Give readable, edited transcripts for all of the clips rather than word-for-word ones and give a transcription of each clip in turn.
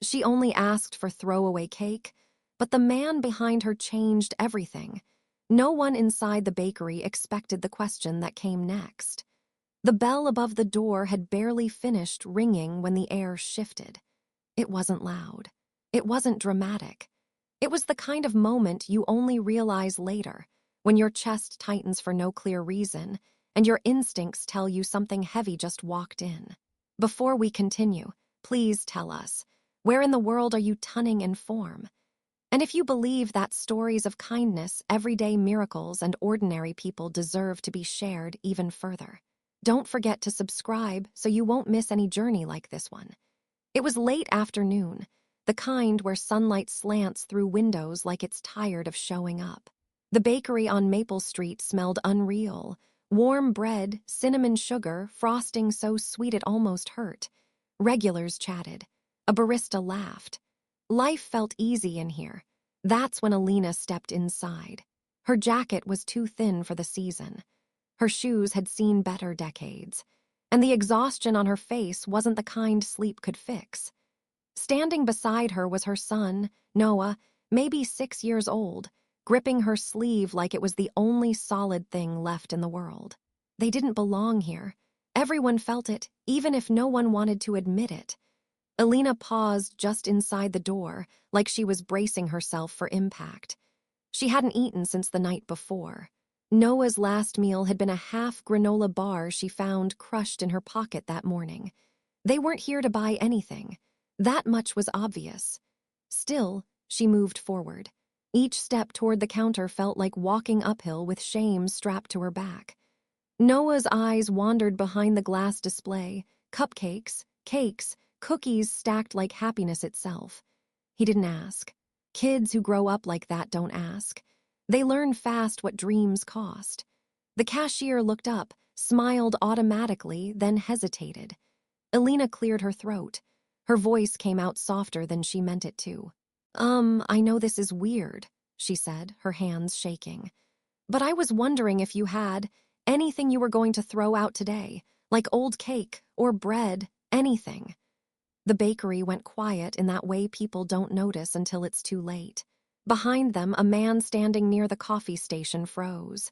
She only asked for throwaway cake, but the man behind her changed everything. No one inside the bakery expected the question that came next. The bell above the door had barely finished ringing when the air shifted. It wasn't loud. It wasn't dramatic. It was the kind of moment you only realize later, when your chest tightens for no clear reason, and your instincts tell you something heavy just walked in. Before we continue, please tell us, where in the world are you tunning in form? And if you believe that stories of kindness, everyday miracles, and ordinary people deserve to be shared even further, don't forget to subscribe so you won't miss any journey like this one. It was late afternoon, the kind where sunlight slants through windows like it's tired of showing up. The bakery on Maple Street smelled unreal. Warm bread, cinnamon sugar, frosting so sweet it almost hurt. Regulars chatted. A barista laughed. Life felt easy in here. That's when Alina stepped inside. Her jacket was too thin for the season. Her shoes had seen better decades. And the exhaustion on her face wasn't the kind sleep could fix. Standing beside her was her son, Noah, maybe 6 years old, gripping her sleeve like it was the only solid thing left in the world. They didn't belong here. Everyone felt it, even if no one wanted to admit it. Alina paused just inside the door, like she was bracing herself for impact. She hadn't eaten since the night before. Noah's last meal had been a half granola bar she found crushed in her pocket that morning. They weren't here to buy anything. That much was obvious. Still, she moved forward. Each step toward the counter felt like walking uphill with shame strapped to her back. Noah's eyes wandered behind the glass display, cupcakes, cakes, cookies stacked like happiness itself. He didn't ask. Kids who grow up like that don't ask. They learn fast what dreams cost. The cashier looked up, smiled automatically, then hesitated. Alina cleared her throat. Her voice came out softer than she meant it to. I know this is weird, she said, her hands shaking. But I was wondering if you had anything you were going to throw out today, like old cake or bread, anything. The bakery went quiet in that way people don't notice until it's too late. Behind them, a man standing near the coffee station froze.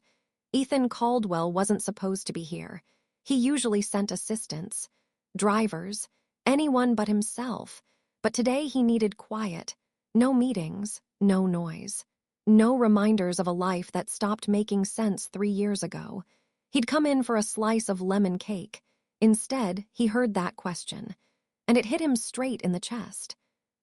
Ethan Caldwell wasn't supposed to be here. He usually sent assistants, drivers, anyone but himself. But today he needed quiet. No meetings, no noise. No reminders of a life that stopped making sense 3 years ago. He'd come in for a slice of lemon cake. Instead, he heard that question. And it hit him straight in the chest.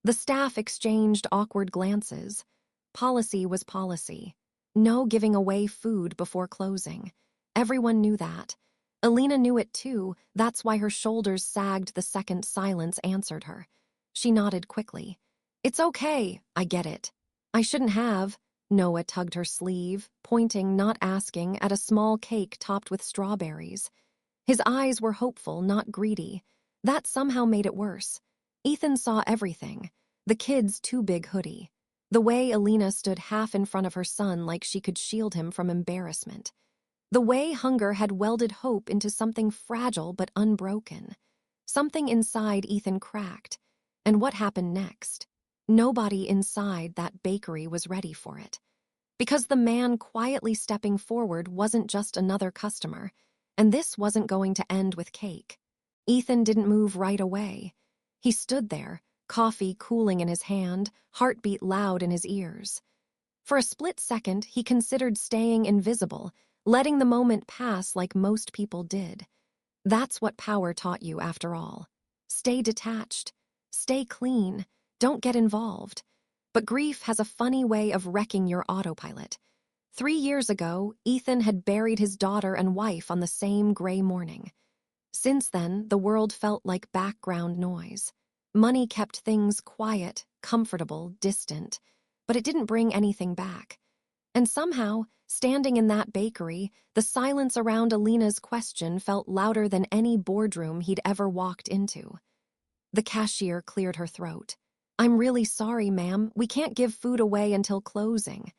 The staff exchanged awkward glances. Policy was policy. No giving away food before closing. Everyone knew that. Alina knew it too. That's why her shoulders sagged the second silence answered her. She nodded quickly. It's okay, I get it. I shouldn't have. Noah tugged her sleeve, pointing, not asking, at a small cake topped with strawberries. His eyes were hopeful, not greedy. That somehow made it worse. Ethan saw everything. The kid's too big hoodie. The way Alina stood half in front of her son like she could shield him from embarrassment. The way hunger had welded hope into something fragile but unbroken. Something inside Ethan cracked. And what happened next? Nobody inside that bakery was ready for it. Because the man quietly stepping forward wasn't just another customer, and this wasn't going to end with cake. Ethan didn't move right away. He stood there, coffee cooling in his hand, heartbeat loud in his ears. For a split second, he considered staying invisible, letting the moment pass like most people did. That's what power taught you, after all. Stay detached. Stay clean. Don't get involved. But grief has a funny way of wrecking your autopilot. 3 years ago, Ethan had buried his daughter and wife on the same gray morning. Since then, the world felt like background noise. Money kept things quiet, comfortable, distant, but it didn't bring anything back. And somehow, standing in that bakery, the silence around Alina's question felt louder than any boardroom he'd ever walked into. The cashier cleared her throat. I'm really sorry, ma'am. We can't give food away until closing.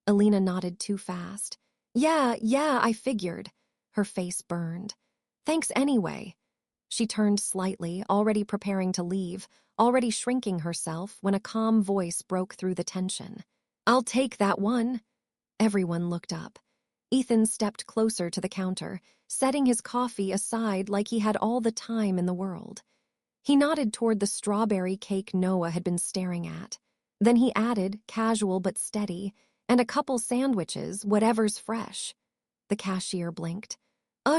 Alina nodded too fast. Yeah, I figured. Her face burned. Thanks anyway. She turned slightly, already preparing to leave, already shrinking herself when a calm voice broke through the tension. "I'll take that one." Everyone looked up. Ethan stepped closer to the counter, setting his coffee aside like he had all the time in the world. He nodded toward the strawberry cake Noah had been staring at. Then he added, casual but steady, "And a couple sandwiches, whatever's fresh." The cashier blinked.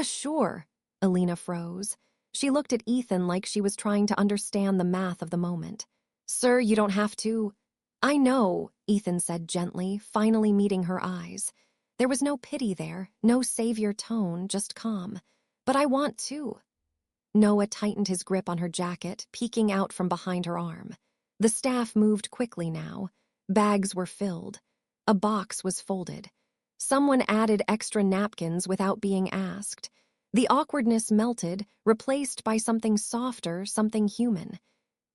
Sure." Alina froze. She looked at Ethan like she was trying to understand the math of the moment. "Sir, you don't have to." "I know," Ethan said gently, finally meeting her eyes. There was no pity there, no savior tone, just calm. "But I want to." Noah tightened his grip on her jacket, peeking out from behind her arm. The staff moved quickly now. Bags were filled. A box was folded. Someone added extra napkins without being asked. The awkwardness melted, replaced by something softer, something human.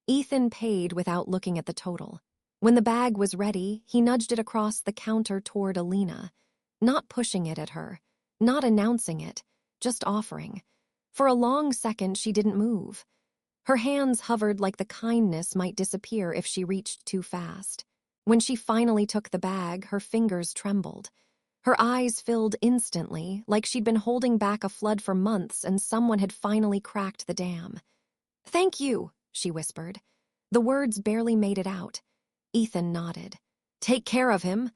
Ethan paid without looking at the total. When the bag was ready, he nudged it across the counter toward Alina, not pushing it at her, not announcing it, just offering. For a long second, she didn't move. Her hands hovered like the kindness might disappear if she reached too fast. When she finally took the bag, her fingers trembled. Her eyes filled instantly, like she'd been holding back a flood for months and someone had finally cracked the dam. "Thank you," she whispered. The words barely made it out. Ethan nodded. "Take care of him."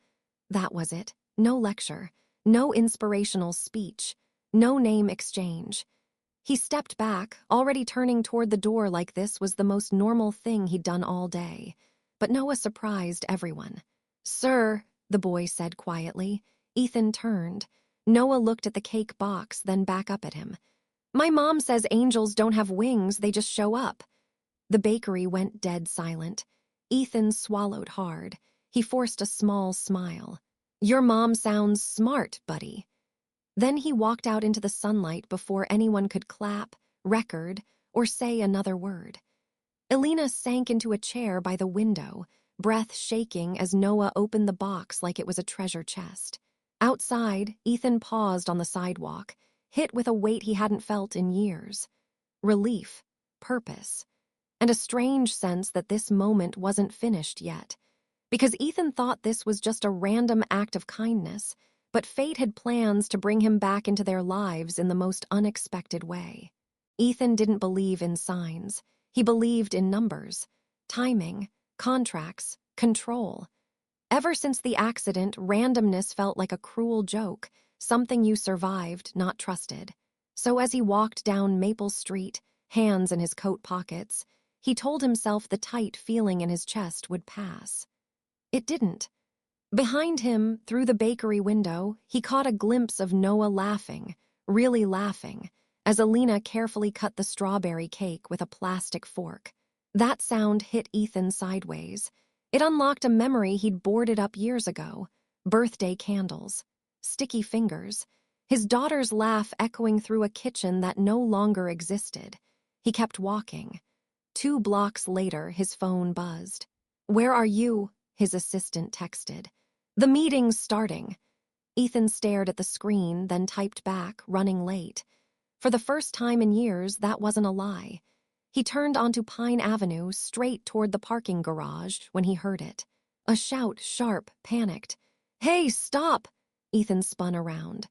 That was it. No lecture, no inspirational speech, no name exchange. He stepped back, already turning toward the door like this was the most normal thing he'd done all day. But Noah surprised everyone. "Sir," the boy said quietly. Ethan turned. Noah looked at the cake box, then back up at him. "My mom says angels don't have wings, they just show up." The bakery went dead silent. Ethan swallowed hard. He forced a small smile. "Your mom sounds smart, buddy." Then he walked out into the sunlight before anyone could clap, record, or say another word. Alina sank into a chair by the window, breath shaking as Noah opened the box like it was a treasure chest. Outside, Ethan paused on the sidewalk, hit with a weight he hadn't felt in years. Relief, purpose, and a strange sense that this moment wasn't finished yet. Because Ethan thought this was just a random act of kindness, but fate had plans to bring him back into their lives in the most unexpected way. Ethan didn't believe in signs. He believed in numbers, timing, contracts, control. Ever since the accident, randomness felt like a cruel joke, something you survived, not trusted. So as he walked down Maple Street, hands in his coat pockets, he told himself the tight feeling in his chest would pass. It didn't. Behind him, through the bakery window, he caught a glimpse of Noah laughing, really laughing, as Alina carefully cut the strawberry cake with a plastic fork. That sound hit Ethan sideways. It unlocked a memory he'd boarded up years ago. Birthday candles, sticky fingers, his daughter's laugh echoing through a kitchen that no longer existed. He kept walking. 2 blocks later, his phone buzzed. "Where are you?" his assistant texted. "The meeting's starting." Ethan stared at the screen, then typed back, running late. For the first time in years, that wasn't a lie. He turned onto Pine Avenue, straight toward the parking garage, when he heard it. A shout, sharp, panicked. "Hey, stop!" Ethan spun around.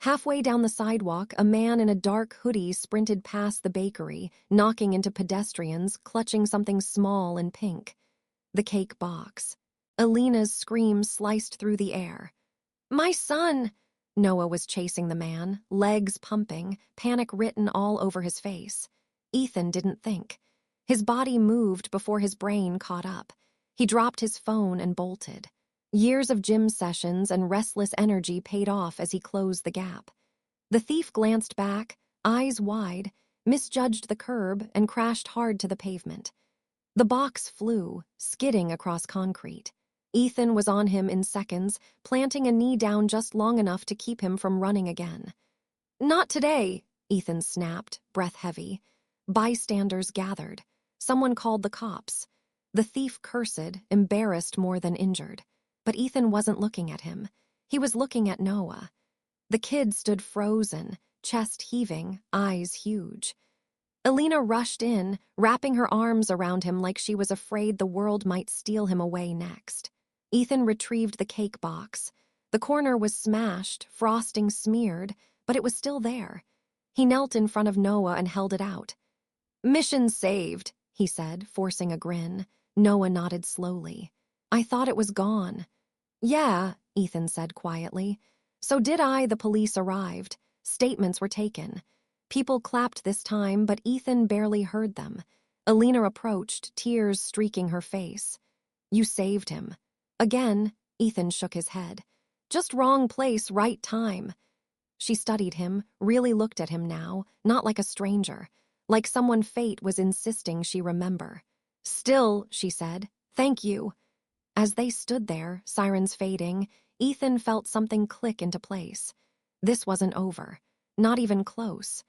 Halfway down the sidewalk, a man in a dark hoodie sprinted past the bakery, knocking into pedestrians, clutching something small and pink. The cake box. Alina's scream sliced through the air. "My son!" Noah was chasing the man, legs pumping, panic written all over his face. Ethan didn't think. His body moved before his brain caught up. He dropped his phone and bolted. Years of gym sessions and restless energy paid off as he closed the gap. The thief glanced back, eyes wide, misjudged the curb, and crashed hard to the pavement. The box flew, skidding across concrete. Ethan was on him in seconds, planting a knee down just long enough to keep him from running again. "Not today," Ethan snapped, breath heavy. Bystanders gathered. Someone called the cops. The thief cursed, embarrassed more than injured. But Ethan wasn't looking at him. He was looking at Noah. The kid stood frozen, chest heaving, eyes huge. Alina rushed in, wrapping her arms around him like she was afraid the world might steal him away next. Ethan retrieved the cake box. The corner was smashed, frosting smeared, but it was still there. He knelt in front of Noah and held it out. "Mission saved," he said, forcing a grin. Noah nodded slowly. "I thought it was gone." "Yeah," Ethan said quietly. "So did I." The police arrived. Statements were taken. People clapped this time, but Ethan barely heard them. Alina approached, tears streaking her face. "You saved him." Again, Ethan shook his head. "Just wrong place, right time." She studied him, really looked at him now, not like a stranger, like someone fate was insisting she remember. "Still," she said, "thank you." As they stood there, sirens fading, Ethan felt something click into place. This wasn't over, not even close.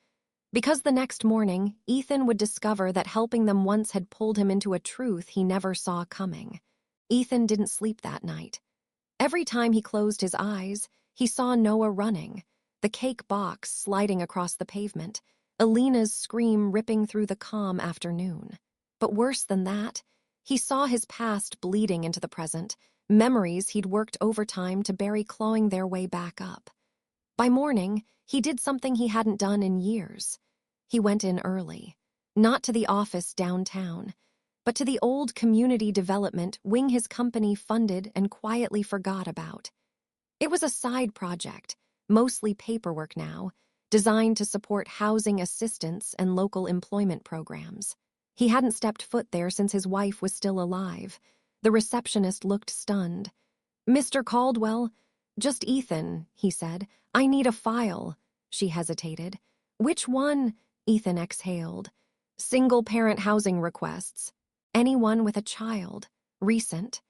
Because the next morning, Ethan would discover that helping them once had pulled him into a truth he never saw coming. Ethan didn't sleep that night. Every time he closed his eyes, he saw Noah running, the cake box sliding across the pavement, Alina's scream ripping through the calm afternoon. But worse than that, he saw his past bleeding into the present, memories he'd worked overtime to bury clawing their way back up. By morning, he did something he hadn't done in years. He went in early, not to the office downtown, but to the old community development wing his company funded and quietly forgot about. It was a side project, mostly paperwork now, designed to support housing assistance and local employment programs. He hadn't stepped foot there since his wife was still alive. The receptionist looked stunned. "Mr. Caldwell?" "Just Ethan," he said. "I need a file." She hesitated. "Which one?" Ethan exhaled. "Single-parent housing requests. Anyone with a child. Recent."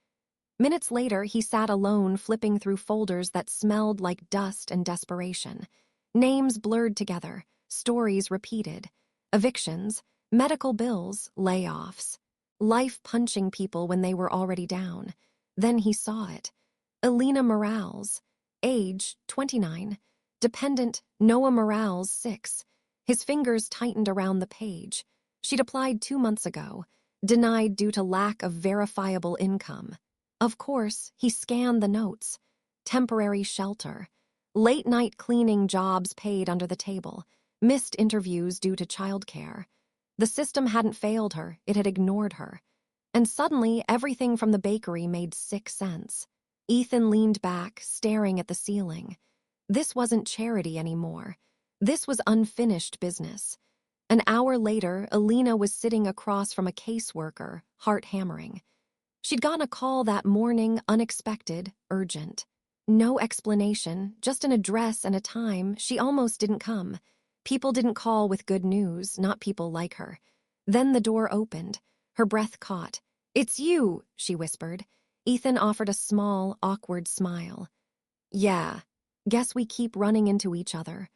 Minutes later, he sat alone flipping through folders that smelled like dust and desperation. Names blurred together, stories repeated. Evictions, medical bills, layoffs. Life punching people when they were already down. Then he saw it. Alina Morales. Age, 29. Dependent, Noah Morales, 6. His fingers tightened around the page. She'd applied 2 months ago, denied due to lack of verifiable income. Of course, he scanned the notes. Temporary shelter. Late-night cleaning jobs paid under the table. Missed interviews due to childcare. The system hadn't failed her, it had ignored her. And suddenly, everything from the bakery made sick sense. Ethan leaned back, staring at the ceiling. This wasn't charity anymore. This was unfinished business. An hour later, Alina was sitting across from a caseworker, heart hammering. She'd gotten a call that morning, unexpected, urgent. No explanation, just an address and a time. She almost didn't come. People didn't call with good news, not people like her. Then the door opened. Her breath caught. "It's you," she whispered. Ethan offered a small, awkward smile. "Yeah, guess we keep running into each other."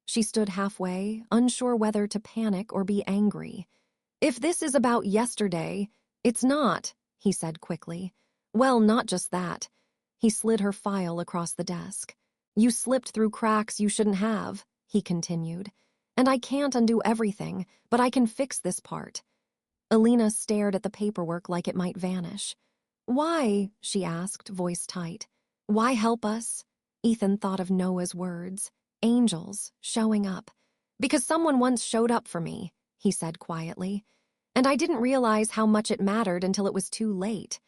She stood halfway, unsure whether to panic or be angry. "If this is about yesterday, it's not," he said quickly. "Well, not just that." He slid her file across the desk. "You slipped through cracks you shouldn't have," he continued. "And I can't undo everything, but I can fix this part." Alina stared at the paperwork like it might vanish. "Why?" she asked, voice tight. "Why help us?" Ethan thought of Noah's words. Angels, showing up. "Because someone once showed up for me," he said quietly. "And I didn't realize how much it mattered until it was too late."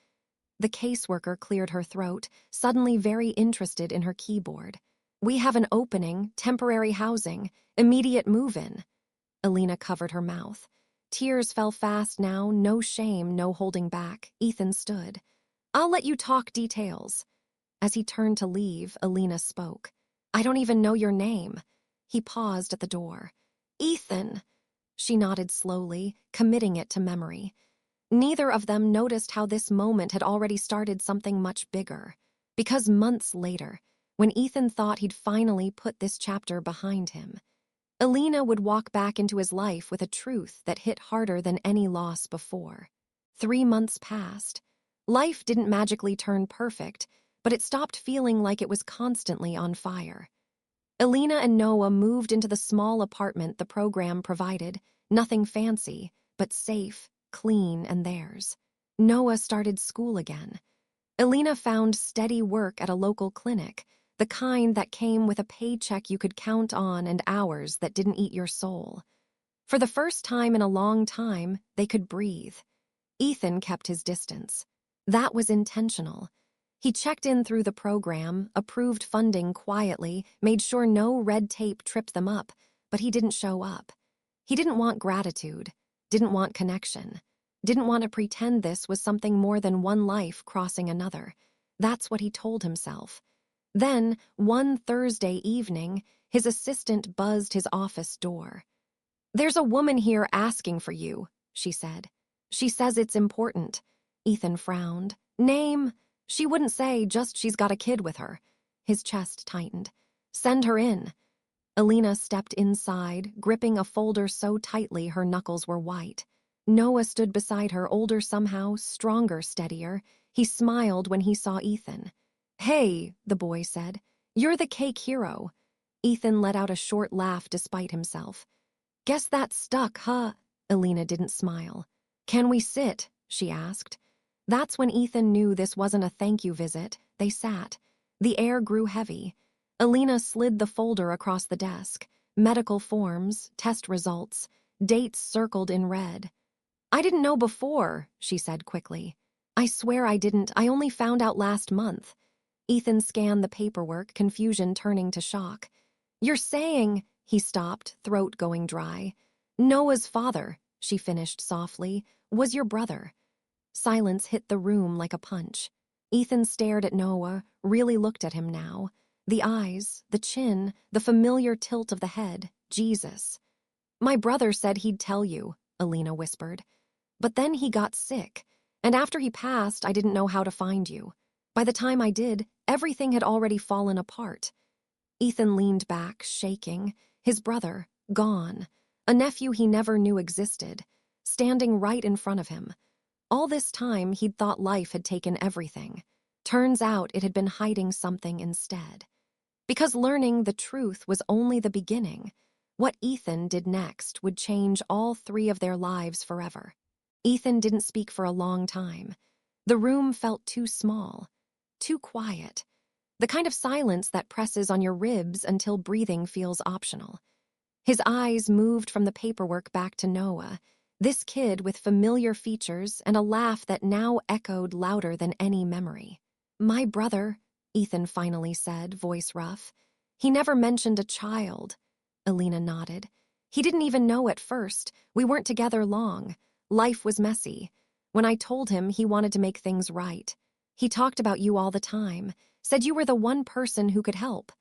The caseworker cleared her throat, suddenly very interested in her keyboard. "We have an opening, temporary housing, immediate move-in." Alina covered her mouth. Tears fell fast now, no shame, no holding back. Ethan stood. "I'll let you talk details." As he turned to leave, Alina spoke. "I don't even know your name." He paused at the door. "Ethan." She nodded slowly, committing it to memory. Neither of them noticed how this moment had already started something much bigger. Because months later, when Ethan thought he'd finally put this chapter behind him, Alina would walk back into his life with a truth that hit harder than any loss before. 3 months passed. Life didn't magically turn perfect, but it stopped feeling like it was constantly on fire. Alina and Noah moved into the small apartment the program provided, Nothing fancy, but safe, clean, and theirs. Noah started school again. Alina found steady work at a local clinic, the kind that came with a paycheck you could count on and hours that didn't eat your soul. For the first time in a long time, they could breathe. Ethan kept his distance. That was intentional. He checked in through the program, approved funding quietly, made sure no red tape tripped them up, but he didn't show up. He didn't want gratitude, didn't want connection, didn't want to pretend this was something more than one life crossing another. That's what he told himself. Then, one Thursday evening, his assistant buzzed his office door. "There's a woman here asking for you," she said. "She says it's important." Ethan frowned. "Name?" "She wouldn't say, just she's got a kid with her." His chest tightened. "Send her in." Alina stepped inside, gripping a folder so tightly her knuckles were white. Noah stood beside her, older somehow, stronger, steadier. He smiled when he saw Ethan. "Hey," the boy said. "You're the cake hero." Ethan let out a short laugh despite himself. "Guess that stuck, huh?" Alina didn't smile. "Can we sit?" she asked. That's when Ethan knew this wasn't a thank you visit. They sat. The air grew heavy. Alina slid the folder across the desk. Medical forms, test results, dates circled in red. "I didn't know before," she said quickly. "I swear I didn't. I only found out last month." Ethan scanned the paperwork, confusion turning to shock. "You're saying—" He stopped, throat going dry. "Noah's father," she finished softly, "was your brother." Silence hit the room like a punch. Ethan stared at Noah, really looked at him now. The eyes, the chin, the familiar tilt of the head. Jesus. "My brother said he'd tell you," Alina whispered. "But then he got sick, and after he passed, I didn't know how to find you. By the time I did, everything had already fallen apart." Ethan leaned back, shaking. His brother, gone. A nephew he never knew existed, standing right in front of him. All this time, he'd thought life had taken everything. Turns out it had been hiding something instead. Because learning the truth was only the beginning. What Ethan did next would change all three of their lives forever. Ethan didn't speak for a long time. The room felt too small, too quiet. The kind of silence that presses on your ribs until breathing feels optional. His eyes moved from the paperwork back to Noah, this kid with familiar features and a laugh that now echoed louder than any memory. "My brother," Ethan finally said, voice rough. "He never mentioned a child." Alina nodded. "He didn't even know at first. We weren't together long. Life was messy. When I told him, he wanted to make things right. He talked about you all the time, said you were the one person who could help."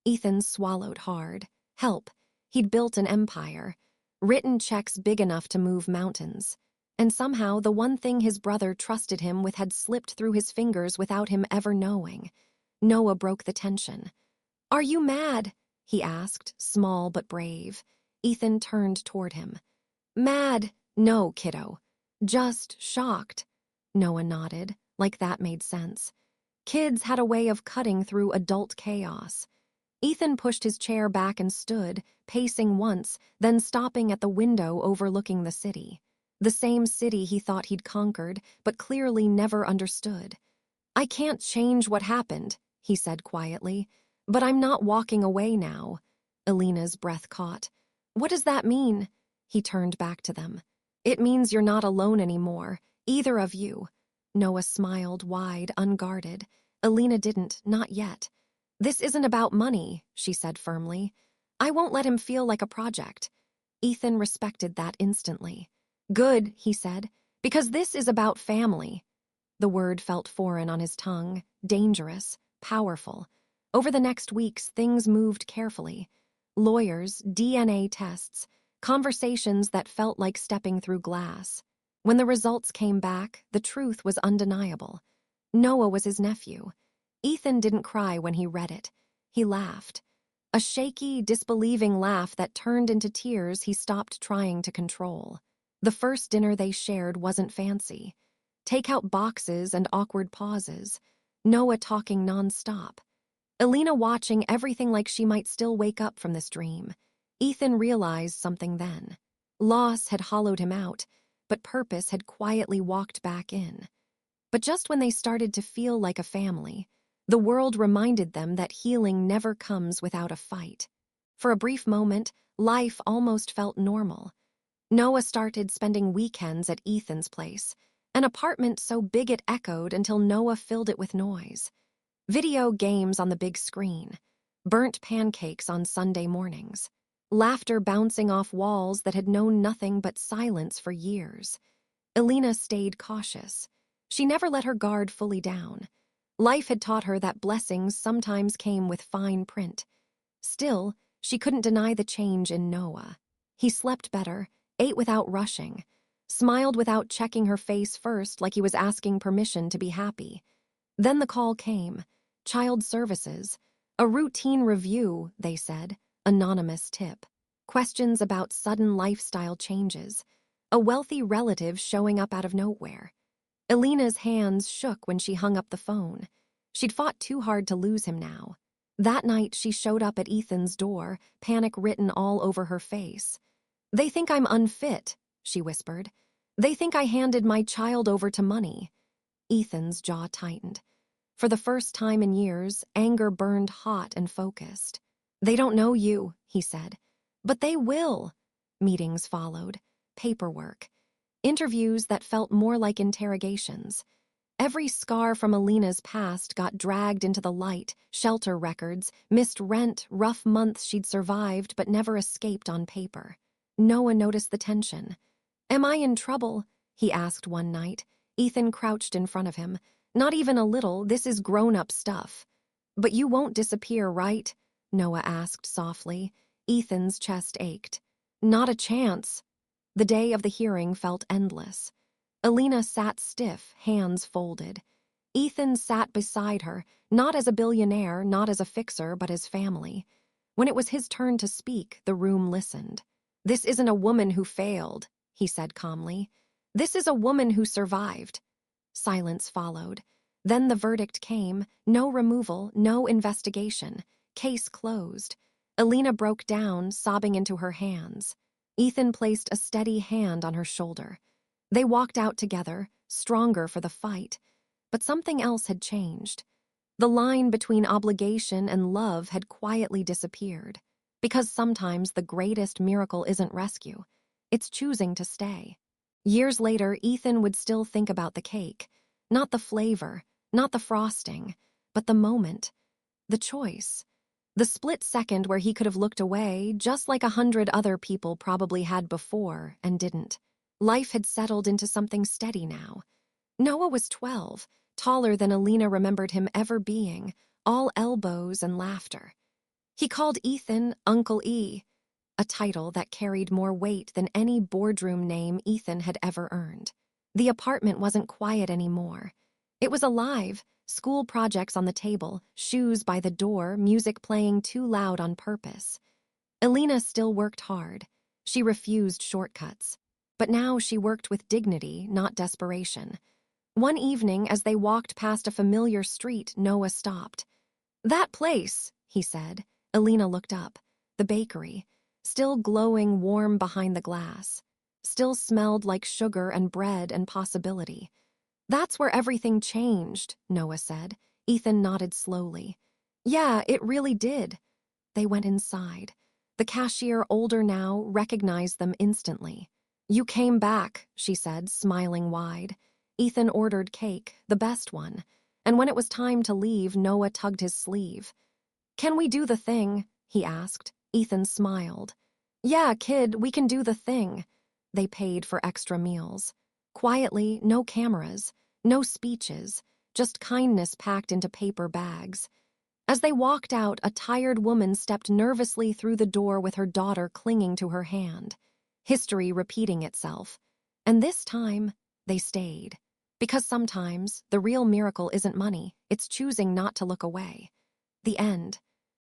Ethan swallowed hard. Help. He'd built an empire. Written checks big enough to move mountains. And somehow the one thing his brother trusted him with had slipped through his fingers without him ever knowing. Noah broke the tension. "Are you mad?" he asked, small but brave. Ethan turned toward him. "Mad? No, kiddo. Just shocked." Noah nodded, like that made sense. Kids had a way of cutting through adult chaos. Ethan pushed his chair back and stood, pacing once, then stopping at the window overlooking the city. The same city he thought he'd conquered, but clearly never understood. "I can't change what happened," he said quietly, "but I'm not walking away now." Alina's breath caught. "What does that mean?" He turned back to them. "It means you're not alone anymore, either of you." Noah smiled wide, unguarded. Alina didn't, not yet. "This isn't about money," she said firmly. "I won't let him feel like a project." Ethan respected that instantly. "Good," he said, "because this is about family." The word felt foreign on his tongue, dangerous, powerful. Over the next weeks, things moved carefully. Lawyers, DNA tests, conversations that felt like stepping through glass. When the results came back, the truth was undeniable. Noah was his nephew. Ethan didn't cry when he read it. He laughed. A shaky, disbelieving laugh that turned into tears he stopped trying to control. The first dinner they shared wasn't fancy. Take-out boxes and awkward pauses. Noah talking nonstop. Alina watching everything like she might still wake up from this dream. Ethan realized something then. Loss had hollowed him out, but purpose had quietly walked back in. But just when they started to feel like a family, the world reminded them that healing never comes without a fight. For a brief moment, life almost felt normal. Noah started spending weekends at Ethan's place, an apartment so big it echoed until Noah filled it with noise. Video games on the big screen, burnt pancakes on Sunday mornings, laughter bouncing off walls that had known nothing but silence for years. Elena stayed cautious. She never let her guard fully down. Life had taught her that blessings sometimes came with fine print. Still, she couldn't deny the change in Noah. He slept better, ate without rushing, smiled without checking her face first like he was asking permission to be happy. Then the call came. Child services. A routine review, they said. Anonymous tip. Questions about sudden lifestyle changes. A wealthy relative showing up out of nowhere. Elena's hands shook when she hung up the phone. She'd fought too hard to lose him now. That night, she showed up at Ethan's door, panic written all over her face. "They think I'm unfit," she whispered. "They think I handed my child over to money." Ethan's jaw tightened. For the first time in years, anger burned hot and focused. "They don't know you," he said. "But they will." Meetings followed. Paperwork. Interviews that felt more like interrogations. Every scar from Elena's past got dragged into the light, shelter records, missed rent, rough months she'd survived but never escaped on paper. Noah noticed the tension. "Am I in trouble?" he asked one night. Ethan crouched in front of him. "Not even a little, this is grown-up stuff." "But you won't disappear, right?" Noah asked softly. Ethan's chest ached. "Not a chance." The day of the hearing felt endless. Elena sat stiff, hands folded. Ethan sat beside her, not as a billionaire, not as a fixer, but as family. When it was his turn to speak, the room listened. "This isn't a woman who failed," he said calmly. "This is a woman who survived." Silence followed. Then the verdict came. No removal, no investigation. Case closed. Elena broke down, sobbing into her hands. Ethan placed a steady hand on her shoulder. They walked out together, stronger for the fight. But something else had changed. The line between obligation and love had quietly disappeared. Because sometimes the greatest miracle isn't rescue. It's choosing to stay. Years later, Ethan would still think about the cake. Not the flavor, not the frosting, but the moment. The choice. The split second where he could have looked away, just like 100 other people probably had before and didn't. Life had settled into something steady now. Noah was 12, taller than Elena remembered him ever being, all elbows and laughter. He called Ethan Uncle E, a title that carried more weight than any boardroom name Ethan had ever earned. The apartment wasn't quiet anymore. It was alive, school projects on the table, shoes by the door, music playing too loud on purpose. Elena still worked hard. She refused shortcuts. But now she worked with dignity, not desperation. One evening, as they walked past a familiar street, Noah stopped. "That place," he said. Elena looked up. The bakery, still glowing warm behind the glass, still smelled like sugar and bread and possibility. "That's where everything changed," Noah said. Ethan nodded slowly. "Yeah, it really did." They went inside. The cashier, older now, recognized them instantly. "You came back," she said, smiling wide. Ethan ordered cake, the best one. And when it was time to leave, Noah tugged his sleeve. "Can we do the thing?" he asked. Ethan smiled. "Yeah, kid, we can do the thing." They paid for extra meals. Quietly, no cameras, no speeches, just kindness packed into paper bags. As they walked out, a tired woman stepped nervously through the door with her daughter clinging to her hand. History repeating itself. And this time, they stayed. Because sometimes, the real miracle isn't money, it's choosing not to look away. The end.